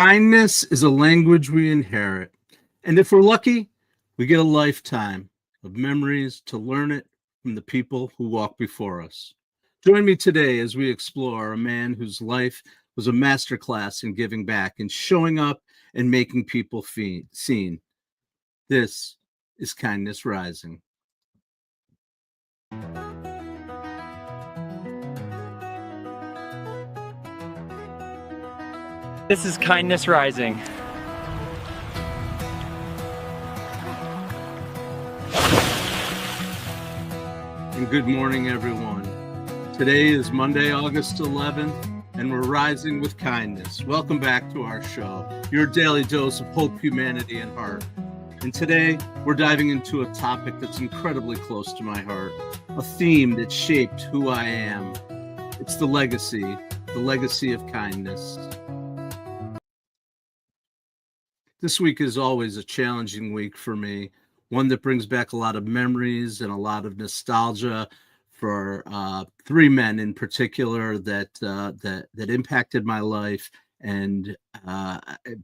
Kindness is a language we inherit. And if we're lucky, we get a lifetime of memories to learn it from the people who walk before us. Join me today as we explore a man whose life was a masterclass in giving back and showing up and making people seen. This is Kindness Rising. This is Kindness Rising. And good morning, everyone. Today is Monday, August 11th, and we're rising with kindness. Welcome back to our show, your daily dose of hope, humanity, and heart. And today, we're diving into a topic that's incredibly close to my heart, a theme that shaped who I am. It's the legacy of kindness. This week is always a challenging week for me, one that brings back a lot of memories and a lot of nostalgia for three men in particular that impacted my life and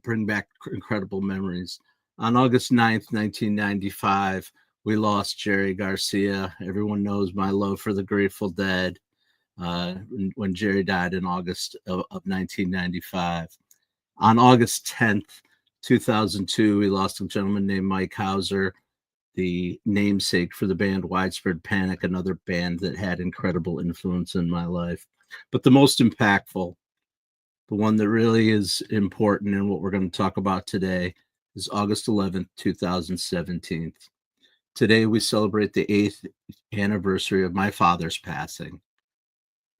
bring back incredible memories. On August 9th, 1995, we lost Jerry Garcia. Everyone knows my love for the Grateful Dead when Jerry died in August of 1995. On August 10th, 2002, we lost a gentleman named Mike Hauser, the namesake for the band Widespread Panic, another band that had incredible influence in my life. But the most impactful, the one that really is important and what we're going to talk about today, is August 11th, 2017. Today, we celebrate the 8th anniversary of my father's passing.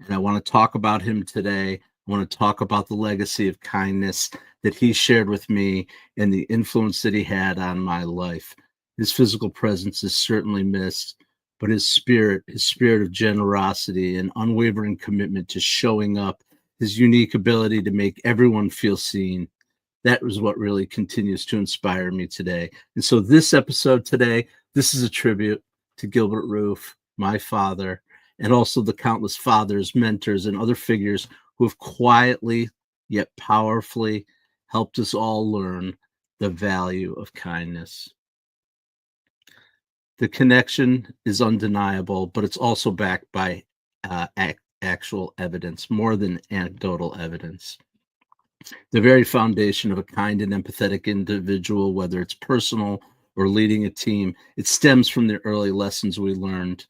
And I want to talk about him today. I want to talk about the legacy of kindness that he shared with me and the influence that he had on my life. His physical presence is certainly missed, but his spirit of generosity and unwavering commitment to showing up, his unique ability to make everyone feel seen, that was what really continues to inspire me today. And so this episode today, this is a tribute to Gilbert Roof, my father, and also the countless fathers, mentors, and other figures who have quietly yet powerfully helped us all learn the value of kindness. The connection is undeniable, but it's also backed by actual evidence, more than anecdotal evidence. The very foundation of a kind and empathetic individual, whether it's personal or leading a team, it stems from the early lessons we learned,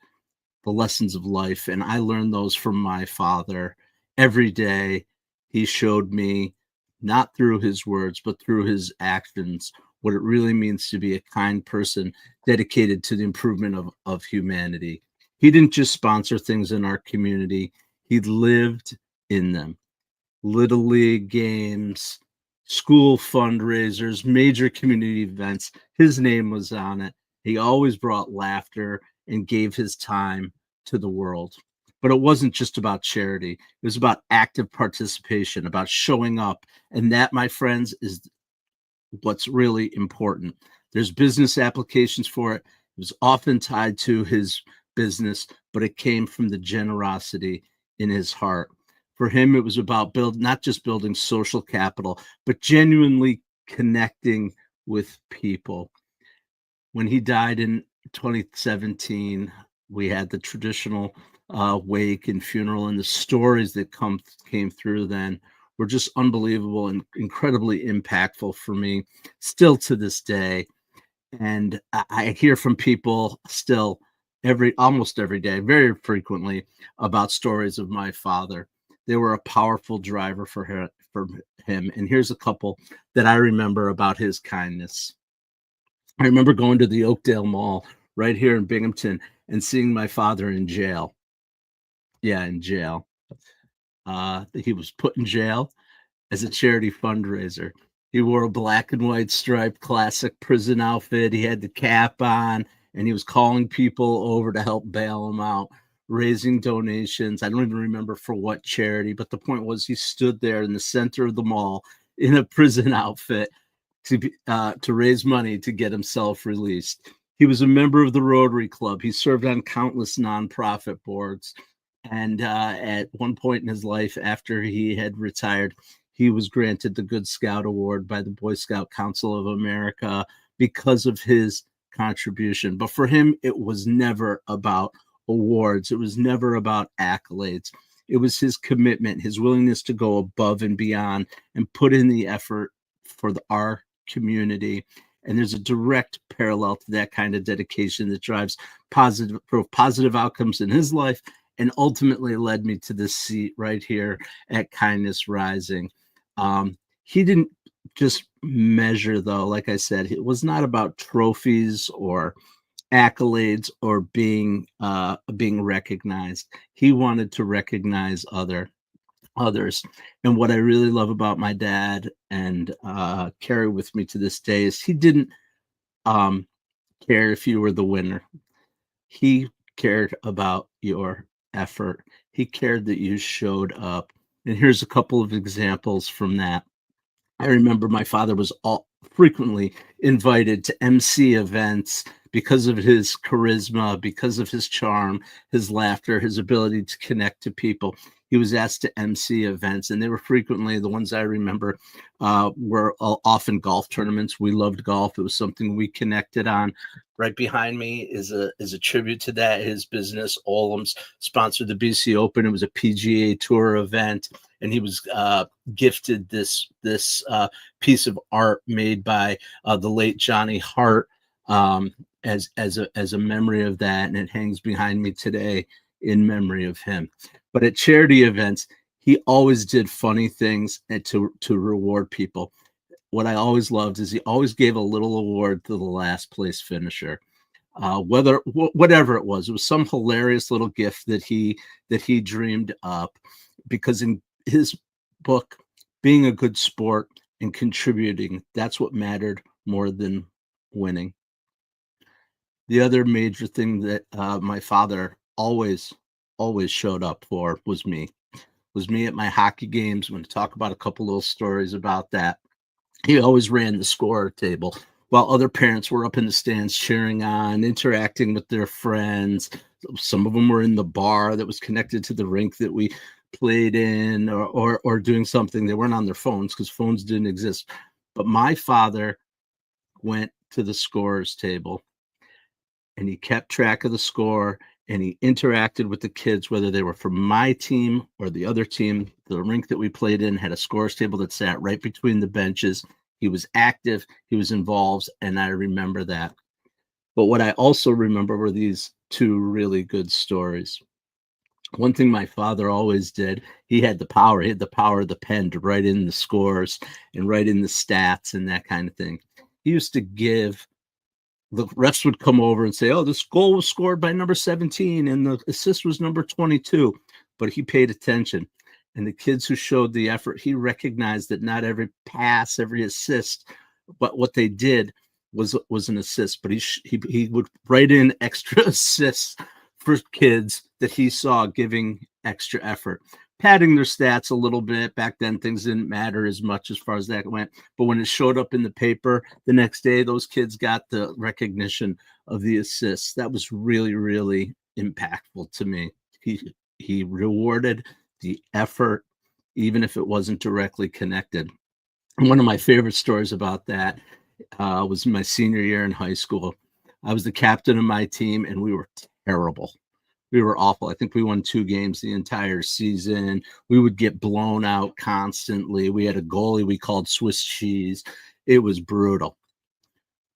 the lessons of life. And I learned those from my father. Every day, he showed me, not through his words, but through his actions, what it really means to be a kind person dedicated to the improvement of humanity. He didn't just sponsor things in our community, he lived in them. Little league games, school fundraisers, major community events. His name was on it. He always brought laughter and gave his time to the world. But it wasn't just about charity. It was about active participation, about showing up. And that, my friends, is what's really important. There's business applications for it. It was often tied to his business, but it came from the generosity in his heart. For him, it was about not just building social capital, but genuinely connecting with people. When he died in 2017, we had the traditional wake and funeral, and the stories that came through then were just unbelievable and incredibly impactful for me still to this day. And I hear from people still almost every day, very frequently, about stories of my father. They were a powerful driver for him. And here's a couple that I remember about his kindness. I remember going to the Oakdale Mall right here in Binghamton and seeing my father in jail. Yeah, in jail. He was put in jail as a charity fundraiser. He wore a black and white striped classic prison outfit. He had the cap on, and he was calling people over to help bail him out, raising donations. I don't even remember for what charity, but the point was he stood there in the center of the mall in a prison outfit to raise money to get himself released. He was a member of the Rotary Club. He served on countless nonprofit boards. And at one point in his life, after he had retired, He was granted the Good Scout Award by the Boy Scout Council of America because of his contribution. But for him, it was never about awards. It was never about accolades. It was his commitment, his willingness to go above and beyond and put in the effort for our community. And there's a direct parallel to that kind of dedication that drives positive outcomes in his life and ultimately led me to this seat right here at Kindness Rising. He didn't just measure, though, like I said, it was not about trophies or accolades or being recognized. He wanted to recognize others. And what I really love about my dad and carry with me to this day is he didn't care if you were the winner. He cared about your effort. He cared that you showed up. And here's a couple of examples from that. I remember my father was frequently invited to MC events because of his charisma, because of his charm, his laughter, his ability to connect to people. He was asked to MC events, and they were frequently, the ones I remember were often golf tournaments. We loved golf. It was something we connected on. Right behind me is a tribute to that. His business, Olam's, sponsored the BC Open. It was a PGA Tour event, and he was gifted this piece of art made by the late Johnny Hart as a memory of that, and it hangs behind me today in memory of him. But at charity events, he always did funny things and to reward people. What I always loved is he always gave a little award to the last place finisher. Whatever it was some hilarious little gift that he dreamed up, because in his book, being a good sport and contributing, that's what mattered more than winning. The other major thing that my father always showed up for was me at my hockey games. I'm going to talk about a couple little stories about that. He always ran the score table while other parents were up in the stands cheering on, interacting with their friends. Some of them were in the bar that was connected to the rink that we played in, or doing something. They weren't on their phones because phones didn't exist. But my father went to the scorer's table and he kept track of the score, and he interacted with the kids, whether they were from my team or the other team. The rink that we played in had a scorer's table that sat right between the benches. He was active, he was involved, and I remember that. But what I also remember were these two really good stories. One thing my father always did, he had the power of the pen to write in the scores and write in the stats and that kind of thing. He used to give, the refs would come over and say, oh, this goal was scored by number 17 and the assist was number 22. But he paid attention. And the kids who showed the effort, he recognized that not every pass, every assist, but what they did was an assist. But he would write in extra assists for kids that he saw giving extra effort, padding their stats a little bit. Back then, things didn't matter as much as far as that went. But when it showed up in the paper the next day, those kids got the recognition of the assists. That was really, really impactful to me. He rewarded the effort, even if it wasn't directly connected. And one of my favorite stories about that was my senior year in high school. I was the captain of my team, and we were terrible. We were awful. I think we won 2 games the entire season. We would get blown out constantly. We had a goalie we called Swiss cheese. It was brutal.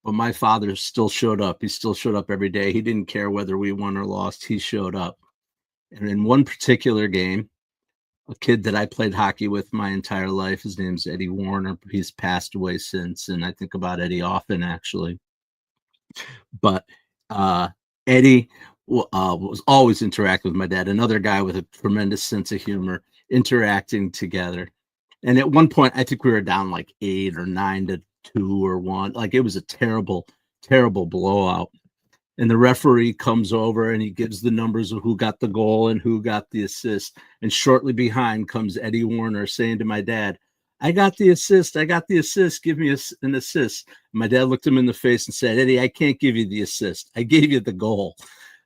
But my father still showed up. He still showed up every day. He didn't care whether we won or lost. He showed up. And in one particular game, a kid that I played hockey with my entire life, his name's Eddie Warner. He's passed away since, and I think about Eddie often, actually. But Eddie was always interacting with my dad, another guy with a tremendous sense of humor, interacting together. And at one point, I think we were down like 8 or 9-2 or 1. Like, it was a terrible, terrible blowout. And the referee comes over and he gives the numbers of who got the goal and who got the assist. And shortly behind comes Eddie Warner saying to my dad, I got the assist. I got the assist. Give me an assist. And my dad looked him in the face and said, Eddie, I can't give you the assist. I gave you the goal.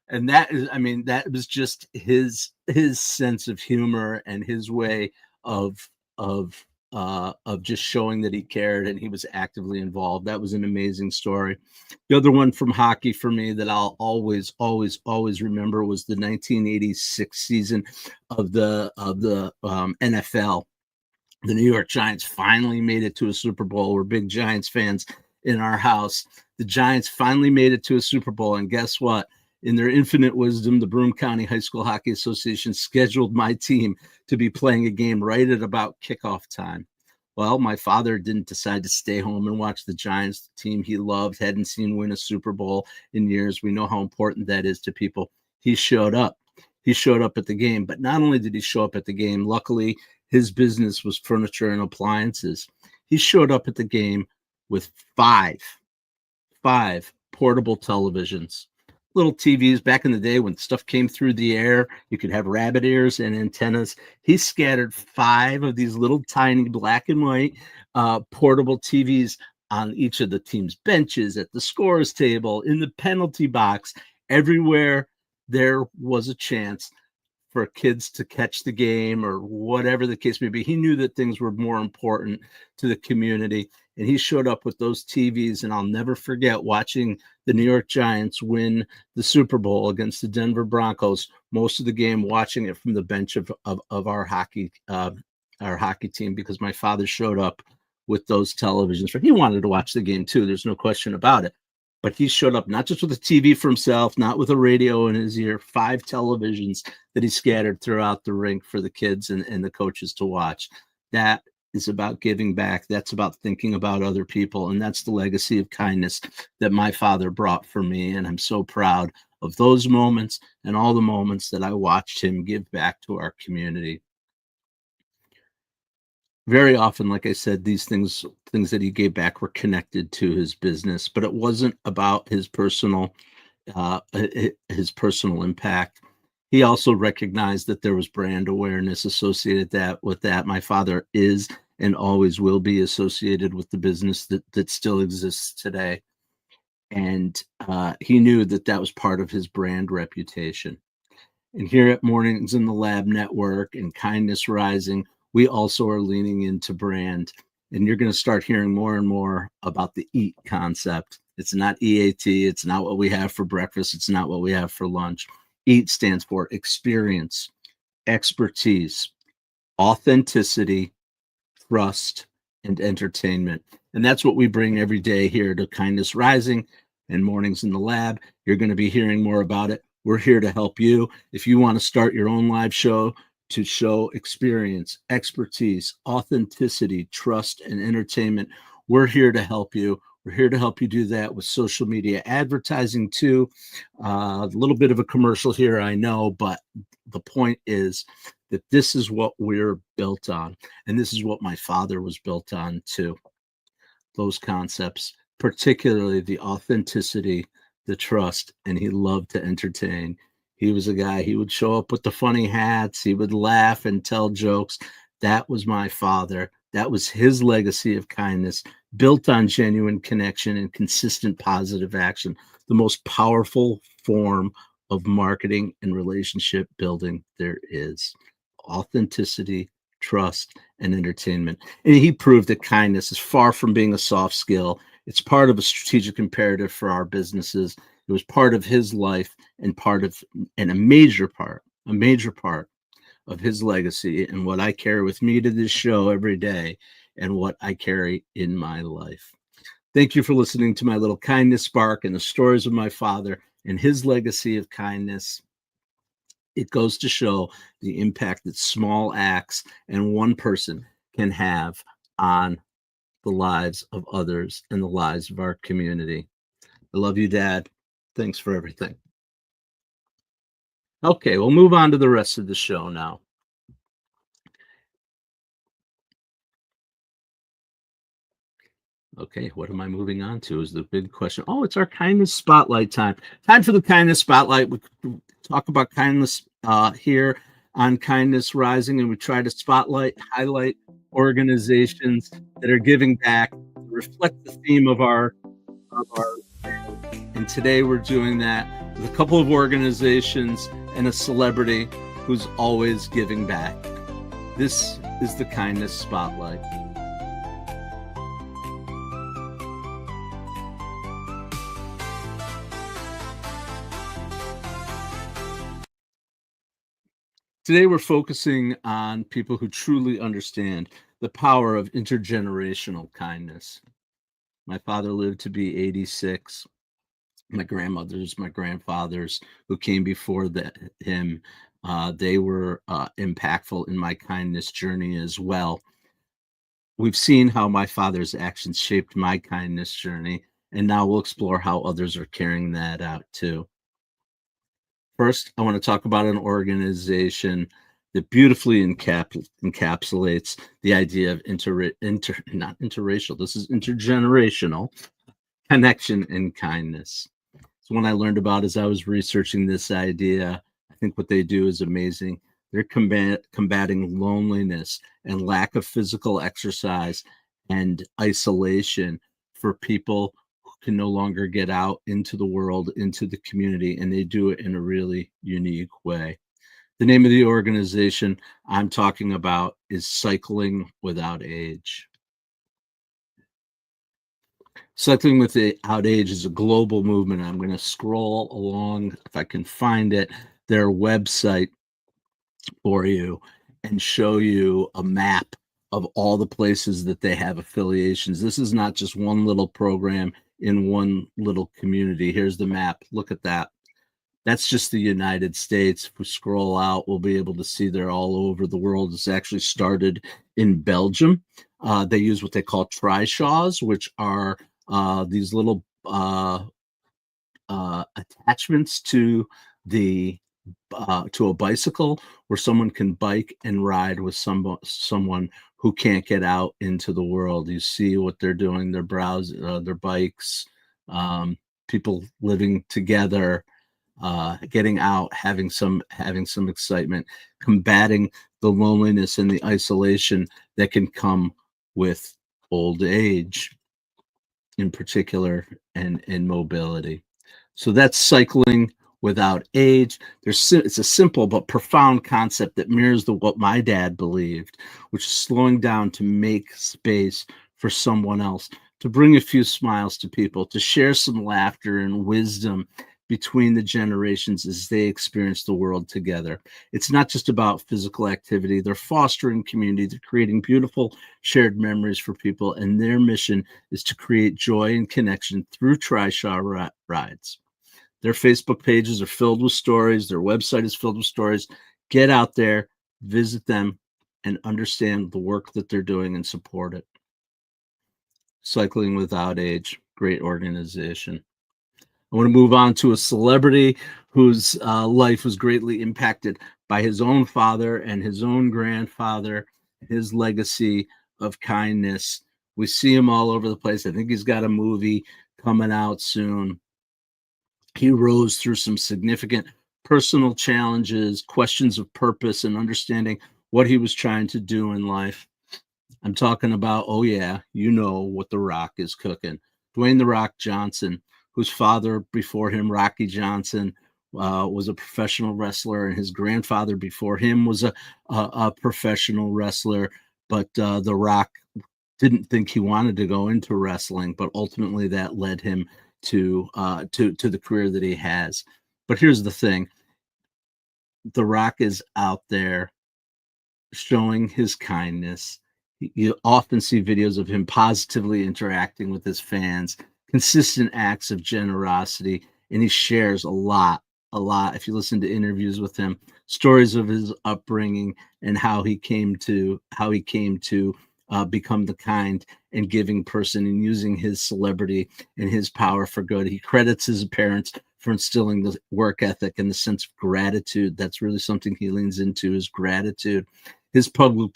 And that was just his sense of humor and his way of of just showing that he cared and he was actively involved. That was an amazing story. The other one from hockey for me that I'll always remember was the 1986 season of the NFL. The New York Giants finally made it to a Super Bowl. We're big Giants fans in our house. The Giants finally made it to a Super Bowl, and guess what? In their infinite wisdom, the Broome County High School Hockey Association scheduled my team to be playing a game right at about kickoff time. Well, my father didn't decide to stay home and watch the Giants, the team he loved, hadn't seen win a Super Bowl in years. We know how important that is to people. He showed up. He showed up at the game, but not only did he show up at the game, luckily his business was furniture and appliances. He showed up at the game with five portable televisions. Little TVs. Back in the day when stuff came through the air, you could have rabbit ears and antennas. He scattered 5 of these little tiny black and white portable TVs on each of the team's benches, at the scores table, in the penalty box, everywhere there was a chance for kids to catch the game or whatever the case may be. He knew that things were more important to the community, and he showed up with those TVs. And I'll never forget watching the New York Giants win the Super Bowl against the Denver Broncos, most of the game watching it from the bench of our hockey team, because my father showed up with those televisions. He wanted to watch the game too, there's no question about it. But he showed up not just with a TV for himself, not with a radio in his ear, 5 televisions that he scattered throughout the rink for the kids and the coaches to watch. That is about giving back. That's about thinking about other people. And that's the legacy of kindness that my father brought for me. And I'm so proud of those moments and all the moments that I watched him give back to our community. Very often, like I said, these things that he gave back were connected to his business, but it wasn't about his personal impact. He also recognized that there was brand awareness associated with that. My father is and always will be associated with the business that still exists today. And he knew that was part of his brand reputation. And here at Mornings in the Lab Network and Kindness Rising, we also are leaning into brand. And you're going to start hearing more and more about the EAT concept. It's not EAT. It's not what we have for breakfast. It's not what we have for lunch. EAT stands for experience, expertise, authenticity, trust, and entertainment. And that's what we bring every day here to Kindness Rising and Mornings in the Lab. You're going to be hearing more about it. We're here to help you. If you want to start your own live show to show experience, expertise, authenticity, trust, and entertainment, we're here to help you. We're here to help you do that with social media advertising too. A little bit of a commercial here, I know, but the point is that this is what we're built on. And this is what my father was built on too. Those concepts, particularly the authenticity, the trust, and he loved to entertain. He was a guy, he would show up with the funny hats. He would laugh and tell jokes. That was my father. That was his legacy of kindness, built on genuine connection and consistent positive action, the most powerful form of marketing and relationship building there is. Authenticity, trust, and entertainment. And he proved that kindness is far from being a soft skill. It's part of a strategic imperative for our businesses. It was part of his life and a major part of his legacy and what I carry with me to this show every day and what I carry in my life. Thank you for listening to my little kindness spark and the stories of my father and his legacy of kindness. It goes to show the impact that small acts and one person can have on the lives of others and the lives of our community. I love you, Dad. Thanks for everything. Okay, we'll move on to the rest of the show now. Okay, what am I moving on to is the big question. Oh, it's our kindness spotlight time. Time for the kindness spotlight. We talk about kindness here on Kindness Rising, and we try to highlight organizations that are giving back, reflect the theme of our. And today we're doing that with a couple of organizations and a celebrity who's always giving back. This is the Kindness Spotlight. Today, we're focusing on people who truly understand the power of intergenerational kindness. My father lived to be 86. My grandmothers, my grandfathers who came before him, they were impactful in my kindness journey as well. We've seen how my father's actions shaped my kindness journey, and now we'll explore how others are carrying that out too. First, I want to talk about an organization that beautifully encapsulates the idea of not interracial, this is intergenerational connection and kindness. So when I learned about as I was researching this idea, I think what they do is amazing. They're combating loneliness and lack of physical exercise and isolation for people who can no longer get out into the world, into the community, and they do it in a really unique way. The name of the organization I'm talking about is Cycling Without Age. Cycling Without Age is a global movement. I'm going to scroll along, if I can find it, their website for you and show you a map of all the places that they have affiliations. This is not just one little program in one little community. Here's the map. Look at that. That's just the United States. If we scroll out, we'll be able to see they're all over the world. It's actually started in Belgium. They use what they call trishaws, which are these little attachments to the to a bicycle where someone can bike and ride with someone who can't get out into the world. You see what they're doing. They're browsing their bikes, people living together, getting out, having some excitement, combating the loneliness and the isolation that can come with old age in particular, and mobility. So that's Cycling Without Age. It's a simple but profound concept that mirrors what my dad believed, which is slowing down to make space for someone else, to bring a few smiles to people, to share some laughter and wisdom between the generations as they experience the world together. It's not just about physical activity. They're fostering community. They're creating beautiful shared memories for people. And their mission is to create joy and connection through trishaw rides. Their Facebook pages are filled with stories. Their website is filled with stories. Get out there, visit them, and understand the work that they're doing and support it. Cycling Without Age, great organization. I want to move on to a celebrity whose life was greatly impacted by his own father and his own grandfather, his legacy of kindness. We see him all over the place. I think he's got a movie coming out soon. He rose through some significant personal challenges, questions of purpose, and understanding what he was trying to do in life. I'm talking about, oh yeah, you know what The Rock is cooking. Dwayne The Rock Johnson, whose father before him, Rocky Johnson, was a professional wrestler, and his grandfather before him was a professional wrestler. But The Rock didn't think he wanted to go into wrestling, but ultimately that led him to the career that he has. But here's the thing: The Rock is out there showing his kindness. You often see videos of him positively interacting with his fans, consistent acts of generosity, and he shares a lot. If you listen to interviews with him, stories of his upbringing and how he came to become the kind and giving person, and using his celebrity and his power for good. He credits his parents for instilling the work ethic and the sense of gratitude. That's really something he leans into, is gratitude. His public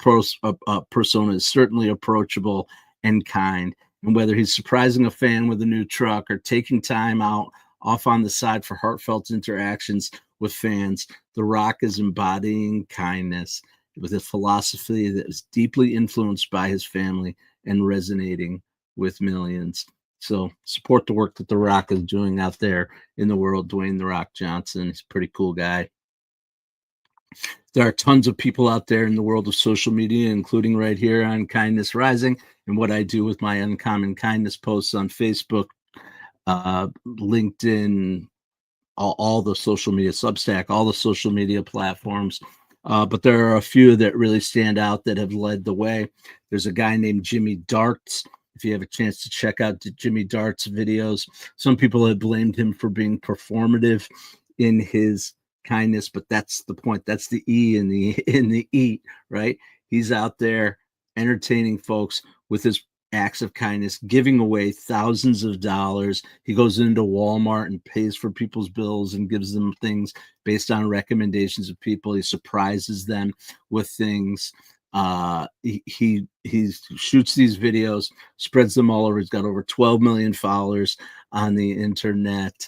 persona is certainly approachable and kind. And whether he's surprising a fan with a new truck or taking time out off on the side for heartfelt interactions with fans, The Rock is embodying kindness with a philosophy that is deeply influenced by his family and resonating with millions. So support the work that The Rock is doing out there in the world. Dwayne The Rock Johnson, he's a pretty cool guy. There are tons of people out there in the world of social media, including right here on Kindness Rising, and what I do with my Uncommon Kindness posts on Facebook, LinkedIn, all the social media, Substack, all the social media platforms. but there are a few that really stand out that have led the way. There's a guy named Jimmy Darts. If you have a chance to check out Jimmy Darts videos, some people have blamed him for being performative in his kindness, but that's the point. That's the E in the eat, right? He's out there entertaining folks with his acts of kindness, giving away thousands of dollars. He goes into Walmart and pays for people's bills and gives them things based on recommendations of people. He surprises them with things. He shoots these videos, spreads them all over. He's got over 12 million followers on the internet.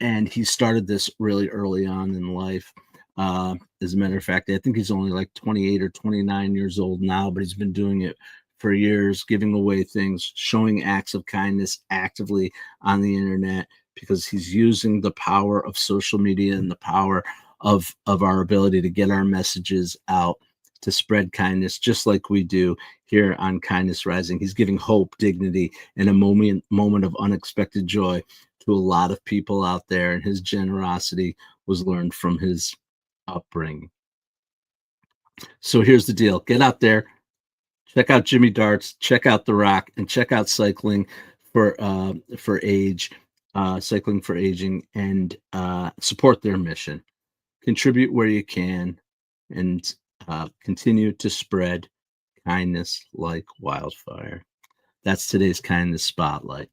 And he started this really early on in life. As a matter of fact, I think he's only like 28 or 29 years old now, but he's been doing it for years, giving away things, showing acts of kindness actively on the internet, because he's using the power of social media and the power of our ability to get our messages out, to spread kindness, just like we do here on Kindness Rising. He's giving hope, dignity, and a moment of unexpected joy to a lot of people out there, and his generosity was learned from his upbringing. So here's the deal. Get out there, check out Jimmy Darts, check out The Rock, and check out Cycling for Age, Cycling for Aging, and support their mission. Contribute where you can, and continue to spread kindness like wildfire. That's today's Kindness Spotlight.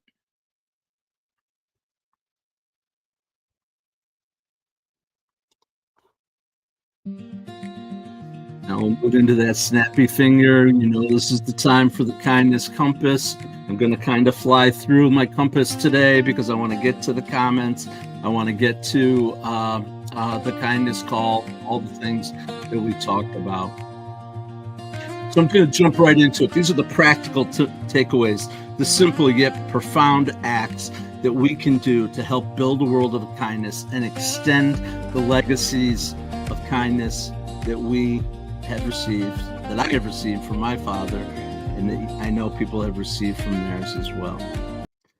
Now we'll move into that snappy finger. You know, this is the time for the kindness compass. I'm going to kind of fly through my compass today because I want to get to the comments. I want to get to the kindness call, all the things that we talked about. So I'm going to jump right into it. These are the practical takeaways, the simple yet profound acts that we can do to help build a world of kindness and extend the legacies of kindness that we have received, that I have received from my father, and that I know people have received from theirs as well.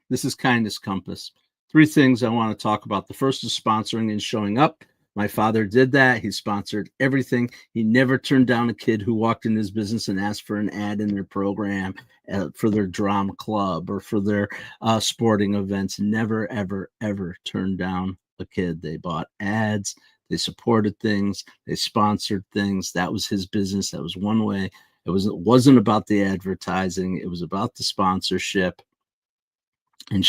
This is Kindness Compass. 3 things I want to talk about. The first is sponsoring and showing up. My father did that. He sponsored everything. He never turned down a kid who walked in his business and asked for an ad in their program, for their drama club or for their sporting events. Never, ever, ever turned down a kid. They bought ads. They supported things. They sponsored things. That was his business. That was one way. It wasn't about the advertising. It was about the sponsorship and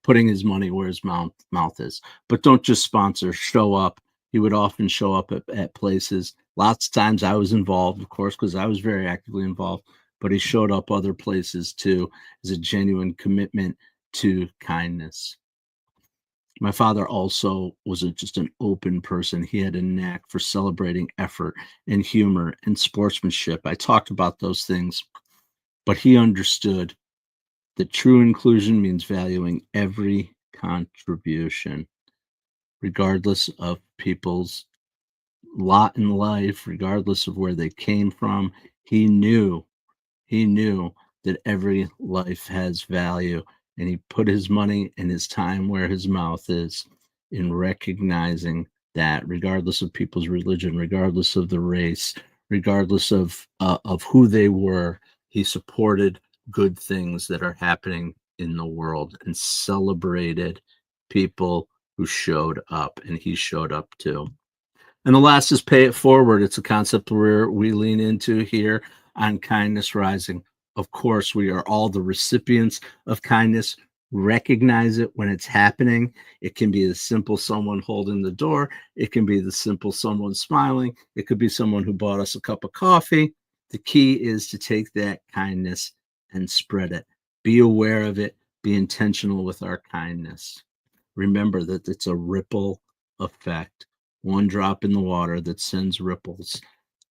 putting his money where his mouth is. But don't just sponsor, show up. He would often show up at places. Lots of times I was involved, of course, because I was very actively involved, but he showed up other places too, as a genuine commitment to kindness. My father also was just an open person. He had a knack for celebrating effort and humor and sportsmanship. I talked about those things, but he understood that true inclusion means valuing every contribution, regardless of people's lot in life, regardless of where they came from. He knew that every life has value, and he put his money and his time where his mouth is, in recognizing that regardless of people's religion, regardless of the race, regardless of who they were, he supported good things that are happening in the world and celebrated people who showed up, and he showed up too. And the last is pay it forward. It's a concept where we lean into here on Kindness Rising. Of course, we are all the recipients of kindness. Recognize it when it's happening. It can be the simple someone holding the door. It can be the simple someone smiling. It could be someone who bought us a cup of coffee. The key is to take that kindness and spread it. Be aware of it. Be intentional with our kindness. Remember that it's a ripple effect. One drop in the water that sends ripples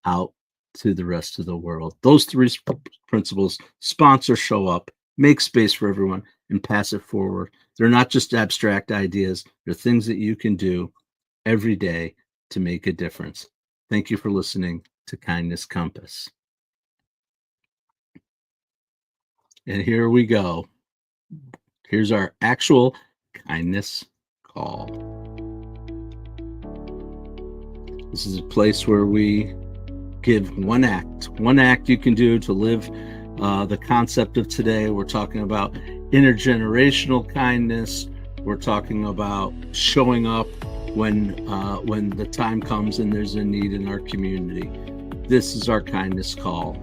out to the rest of the world. Those 3 principles: sponsor, show up, make space for everyone, and pass it forward. They're not just abstract ideas. They're things that you can do every day to make a difference. Thank you for listening to Kindness Compass. And here we go. Here's our actual kindness call. This is a place where we give one act you can do to live the concept of today. We're talking about intergenerational kindness. We're talking about showing up when the time comes and there's a need in our community. This is our kindness call.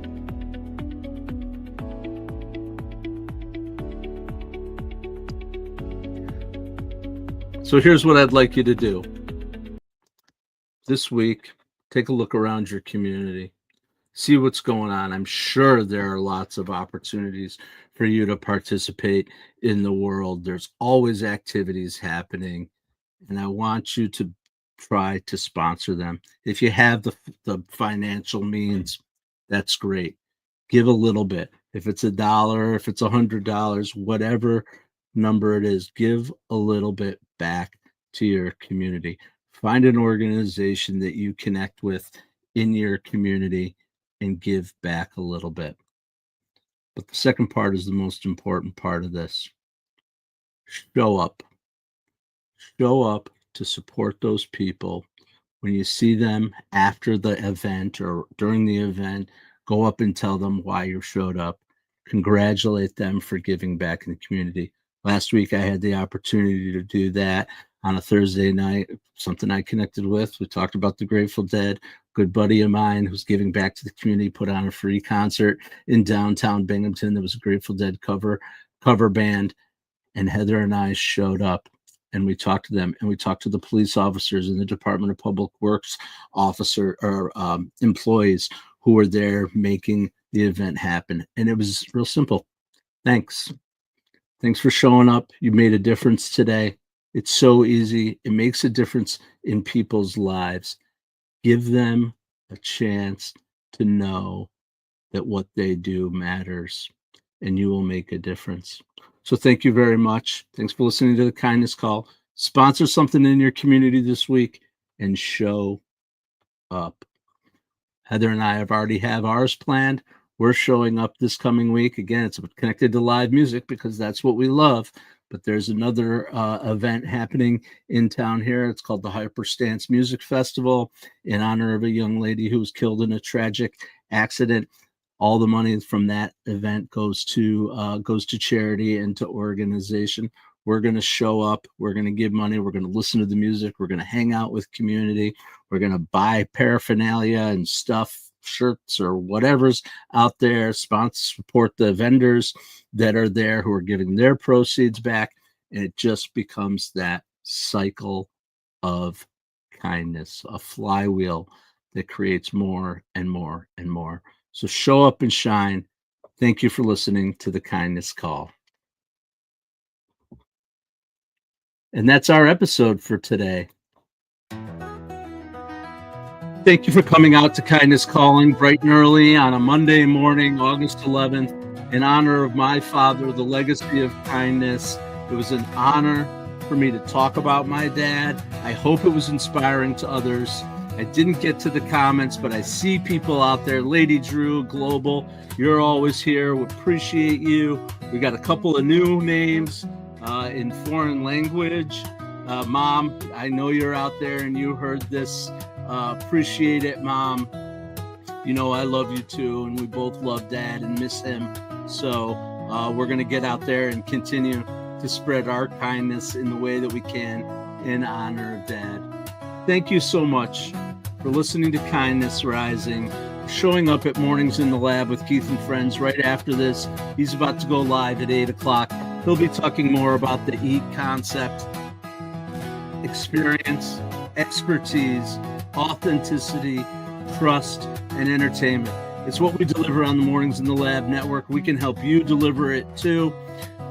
So here's what I'd like you to do. This week, take a look around your community. See what's going on. I'm sure there are lots of opportunities for you to participate in the world. There's always activities happening, and I want you to try to sponsor them. If you have the financial means, that's great. Give a little bit. If it's $1, if it's $100, whatever number it is, give a little bit back to your community. Find an organization that you connect with in your community and give back a little bit. But the second part is the most important part of this. Show up. Show up to support those people. When you see them after the event or during the event, go up and tell them why you showed up. Congratulate them for giving back in the community. Last week, I had the opportunity to do that on a Thursday night, something I connected with. We talked about the Grateful Dead. Good buddy of mine who's giving back to the community put on a free concert in downtown Binghamton. There was a Grateful Dead cover band, and Heather and I showed up, and we talked to them, and we talked to the police officers and the Department of Public Works employees who were there making the event happen. And it was real simple. Thanks for showing up. You made a difference today. It's so easy. It makes a difference in people's lives. Give them a chance to know that what they do matters, and you will make a difference. So thank you very much. Thanks for listening to the Kindness Call. Sponsor something in your community this week and show up. Heather and I already have ours planned. We're showing up this coming week. Again, it's connected to live music because that's what we love. But there's another event happening in town here. It's called the Hyper Stance Music Festival in honor of a young lady who was killed in a tragic accident. All the money from that event goes to charity and to organization. We're going to show up. We're going to give money. We're going to listen to the music. We're going to hang out with community. We're going to buy paraphernalia and stuff, shirts or whatever's out there. Support the vendors that are there who are giving their proceeds back. And it just becomes that cycle of kindness, a flywheel that creates more and more and more. So show up and shine. Thank you for listening to the Kindness Call. And that's our episode for today. Thank you for coming out to Kindness Calling bright and early on a Monday morning, August 11th, in honor of my father, the legacy of kindness. It was an honor for me to talk about my dad. I hope it was inspiring to others. I didn't get to the comments, but I see people out there. Lady Drew, Global, you're always here. We appreciate you. We got a couple of new names in foreign language. Mom, I know you're out there and you heard this. Appreciate it, Mom. You know I love you too, and we both love Dad and miss him. So we're going to get out there and continue to spread our kindness in the way that we can in honor of Dad. Thank you so much for listening to Kindness Rising, showing up at Mornings in the Lab with Keith and Friends right after this. He's about to go live at 8 o'clock. He'll be talking more about the EAT concept, experience, expertise, authenticity, trust, and entertainment. It's what we deliver on the Mornings in the Lab network. We can help you deliver it too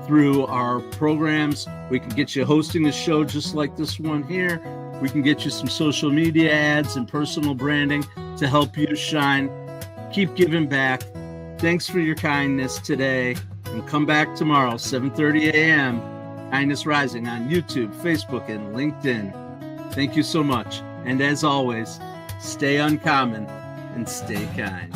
through our programs. We can get you hosting a show just like this one here. We can get you some social media ads and personal branding to help you shine. Keep giving back. Thanks for your kindness today. And come back tomorrow, 7:30 a.m. Kindness Rising on YouTube, Facebook, and LinkedIn. Thank you so much. And as always, stay uncommon and stay kind.